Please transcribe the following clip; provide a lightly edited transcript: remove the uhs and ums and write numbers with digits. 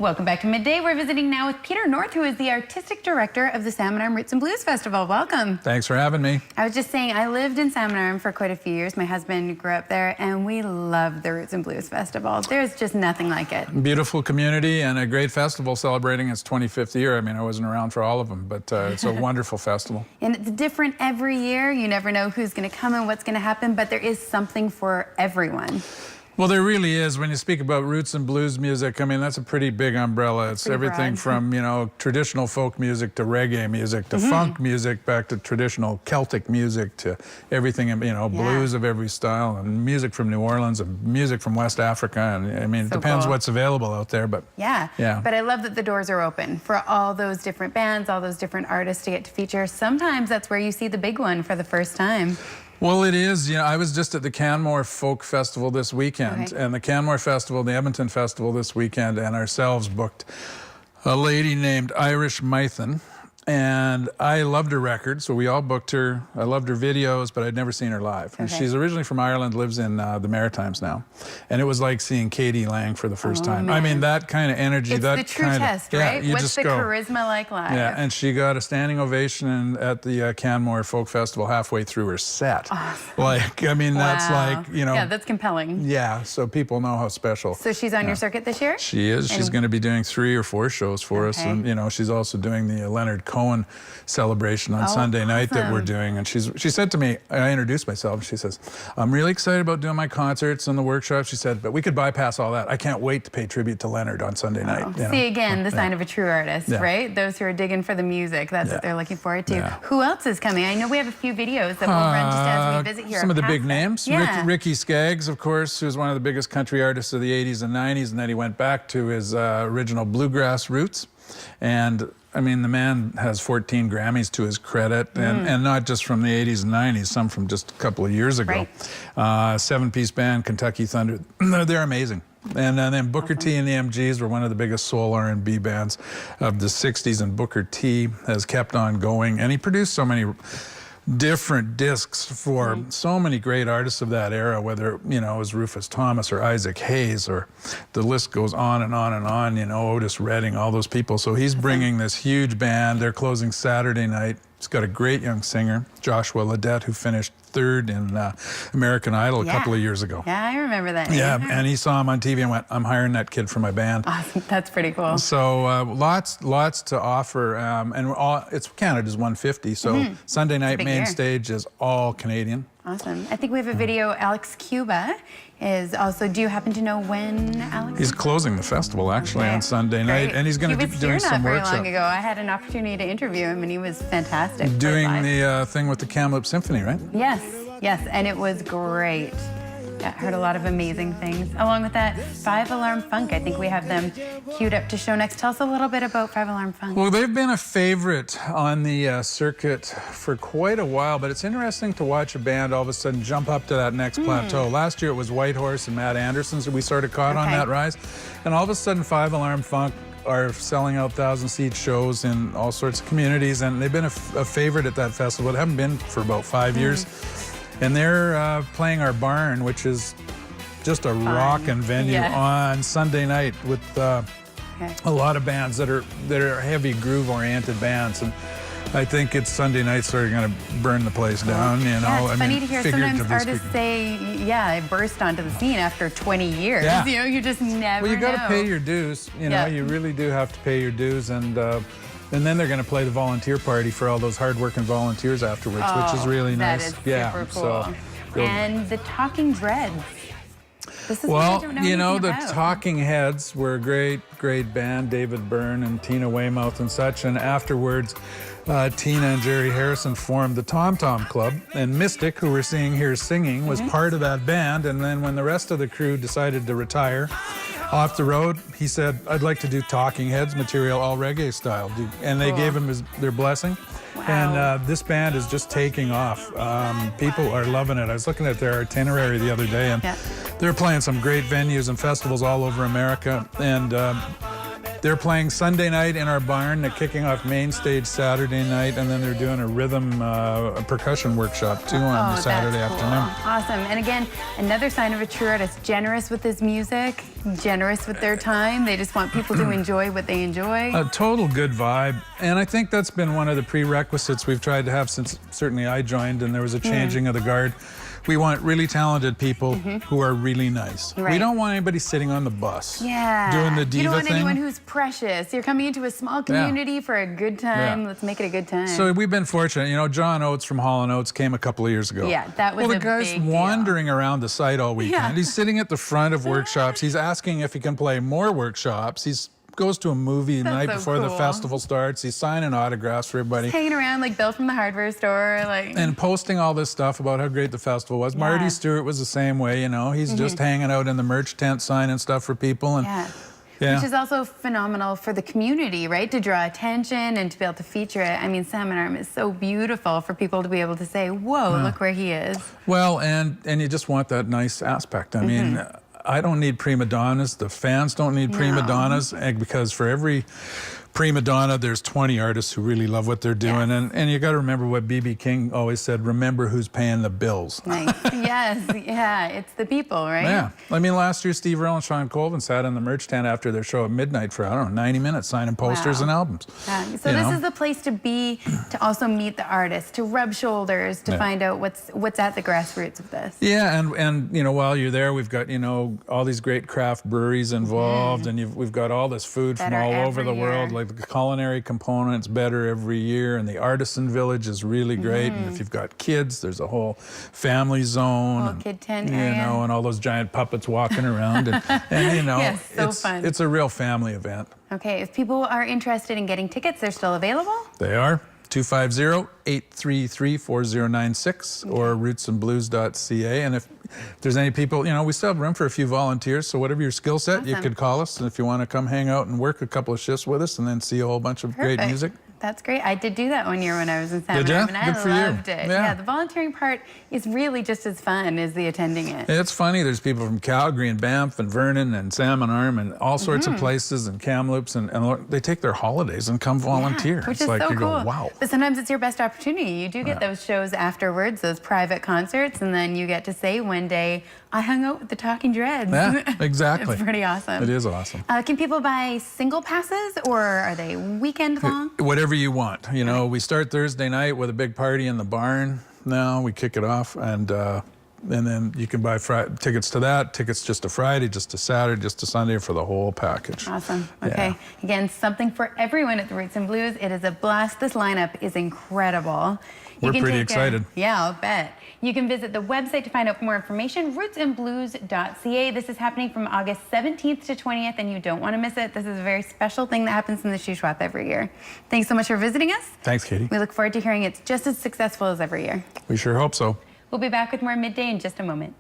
Welcome back to Midday. We're visiting now with Peter North, who is the artistic director of the Salmon Arm Roots and Blues Festival. Welcome. Thanks for having me. I was just saying, I lived in Salmon Arm for quite a few years. My husband grew up there, and we love the Roots and Blues Festival. There's just nothing like it. Beautiful community and a great festival celebrating its 25th year. I mean, I wasn't around for all of them, but it's a wonderful festival. And it's different every year. You never know who's going to come and what's going to happen, but there is something for everyone. Well, there really is. When you speak about roots and blues music, I mean, that's a pretty big umbrella. It's everything from, you know, traditional folk music to reggae music to funk music, back to traditional Celtic music to everything, you know, blues of every style, and music from New Orleans and music from West Africa. And I mean, it depends what's available out there, but yeah. But I love that the doors are open for all those different bands, all those different artists to get to feature. Sometimes that's where you see the big one for the first time. Well, it is. You know, I was just at the Canmore Folk Festival this weekend, and the Canmore Festival, the Edmonton Festival this weekend, and ourselves booked a lady named Irish Mythen. And I loved her record, so we all booked her. I loved her videos, but I'd never seen her live. And she's originally from Ireland, lives in the Maritimes now. And it was like seeing Katie Lang for the first time. Man. I mean, that kind of energy. It's the true test, right? What's the charisma like live? Yeah, and she got a standing ovation at the Canmore Folk Festival halfway through her set. Awesome. Like, I mean, that's like, you know. Yeah, that's compelling. Yeah, so people know how special. So she's on your circuit this year? She is. She's going to be doing 3 or 4 shows for us. And, you know, she's also doing the Leonard Cohen celebration on Sunday night that we're doing. And she said to me, I introduced myself, and she says, I'm really excited about doing my concerts and the workshops. She said, but we could bypass all that. I can't wait to pay tribute to Leonard on Sunday night. See, again, the sign of a true artist, right? Those who are digging for the music, that's what they're looking forward to. Who else is coming? I know we have a few videos that we'll run just as we visit here. Some of the big names. Ricky Skaggs, of course, who's one of the biggest country artists of the 80s and 90s, and then he went back to his original bluegrass roots. And I mean, the man has 14 Grammys to his credit, and not just from the 80s and 90s, some from just a couple of years ago. 7-piece band, Kentucky Thunder, they're amazing. And then Booker T and the MGs were one of the biggest soul R&B bands of the 60s, and Booker T has kept on going, and he produced so many different discs for so many great artists of that era, whether, you know, it was Rufus Thomas or Isaac Hayes, or the list goes on and on and on, you know, Otis Redding, all those people. So he's bringing this huge band. They're closing Saturday night. He's got a great young singer, Joshua Ledette, who finished 3rd in American Idol a couple of years ago. Yeah, I remember that name. Yeah, and he saw him on TV and went, I'm hiring that kid for my band. Awesome. That's pretty cool. So lots to offer. And it's Canada's 150, so Sunday night main stage is all Canadian. Awesome. I think we have a video. Alex Cuba is also, do you happen to know when Alex? He's closing the festival actually on Sunday night, and he's going to be doing some workshops. Not very long ago. I had an opportunity to interview him, and he was fantastic. Doing the thing with the Kamloops Symphony, right? Yes, and it was great. I heard a lot of amazing things. Along with that, 5 Alarm Funk. I think we have them queued up to show next. Tell us a little bit about 5 Alarm Funk. Well, they've been a favorite on the circuit for quite a while, but it's interesting to watch a band all of a sudden jump up to that next plateau. Last year it was Whitehorse and Matt Anderson's that we sort of caught on that rise. And all of a sudden 5 Alarm Funk are selling out 1,000-seat shows in all sorts of communities, and they've been a favorite at that festival. They haven't been for about 5 years. And they're playing our barn, which is just a rockin' venue on Sunday night with a lot of bands that are heavy groove-oriented bands. And I think it's Sunday night sort of going to burn the place down, you know. It's funny to hear sometimes artists say, it burst onto the scene after 20 years. You know, you just never Well, you got to pay your dues, you know. You really do have to pay your dues, and then they're going to play the volunteer party for all those hard-working volunteers afterwards, which is really nice. That is super cool. And the Talking Dreads. This is you know, the Talking Heads were a great band, David Byrne and Tina Weymouth and such, and afterwards Tina and Jerry Harrison formed the Tom Tom Club, and Mystic, who we're seeing here singing, was part of that band. And then when the rest of the crew decided to retire off the road, he said, I'd like to do Talking Heads material, all reggae style. And they gave him their blessing. And this band is just taking off. People are loving it. I was looking at their itinerary the other day, and they're playing some great venues and festivals all over America. And They're playing Sunday night in our barn. They're kicking off main stage Saturday night, and then they're doing a rhythm a percussion workshop too on Saturday afternoon. Awesome. And again, another sign of a true artist, generous with his music, generous with their time. They just want people to enjoy what they enjoy. A total good vibe. And I think that's been one of the prerequisites we've tried to have since certainly I joined and there was a changing of the guard. We want really talented people who are really nice. Right. We don't want anybody sitting on the bus doing the diva thing. You don't want anyone who's precious. You're coming into a small community for a good time. Let's make it a good time. So we've been fortunate. You know, John Oates from Hall & Oates came a couple of years ago. Yeah, that was the guy's wandering around the site all weekend. He's sitting at the front of workshops. He's asking if he can play more workshops. He's goes to a movie the night before the festival starts. He's signing autographs for everybody. He's hanging around like Bill from the hardware store. And posting all this stuff about how great the festival was. Marty Stewart was the same way, you know. He's just hanging out in the merch tent signing stuff for people. And Which is also phenomenal for the community, right? To draw attention and to be able to feature it. I mean, Salmon Arm is so beautiful for people to be able to say, whoa, look where he is. Well, and you just want that nice aspect. I mean, I don't need prima donnas. The fans don't need prima donnas because for every prima donna, there's 20 artists who really love what they're doing. And you got to remember what B.B. King always said, remember who's paying the bills. Nice. It's the people, right? Yeah. I mean, last year, Steve Earle and Sean Colvin sat in the merch tent after their show at midnight for, I don't know, 90 minutes signing posters and albums. So this is the place to be, to also meet the artists, to rub shoulders, to find out what's at the grassroots of this. Yeah, and you know, while you're there, we've got, you know, all these great craft breweries involved, and we've got all this food from all over the world. Like the culinary component's better every year, and the artisan village is really great. And if you've got kids, there's a whole family zone, kid tent area. You know, and all those giant puppets walking around, and you know, fun. It's a real family event. Okay, if people are interested in getting tickets, they're still available? They are. 250-833-4096 or rootsandblues.ca. And if there's any people, you know, we still have room for a few volunteers, so whatever your skill set, you could call us. And if you want to come hang out and work a couple of shifts with us and then see a whole bunch of great music. That's great. I did do that one year when I was in Salmon Arm, and I loved it. Yeah, the volunteering part is really just as fun as the attending it. It's funny. There's people from Calgary and Banff and Vernon and Salmon Arm and all sorts of places and Kamloops, and they take their holidays and come volunteer. Which it's is like so you cool. go, wow. But sometimes it's your best opportunity. You do get those shows afterwards, those private concerts, and then you get to say one day, I hung out with the Talking Dreads. Yeah, exactly. It's pretty awesome. It is awesome. Can people buy single passes, or are they weekend long? Whatever you want. You know, we start Thursday night with a big party in the barn. Now we kick it off, and then you can buy tickets to that, tickets just to Friday, just to Saturday, just to Sunday, for the whole package. Awesome. Okay. Again, something for everyone at the Roots and Blues. It is a blast. This lineup is incredible. We're pretty excited. Yeah, I'll bet. You can visit the website to find out more information, rootsandblues.ca. This is happening from August 17th to 20th, and you don't want to miss it. This is a very special thing that happens in the Shuswap every year. Thanks so much for visiting us. Thanks, Katie. We look forward to hearing it's just as successful as every year. We sure hope so. We'll be back with more Midday in just a moment.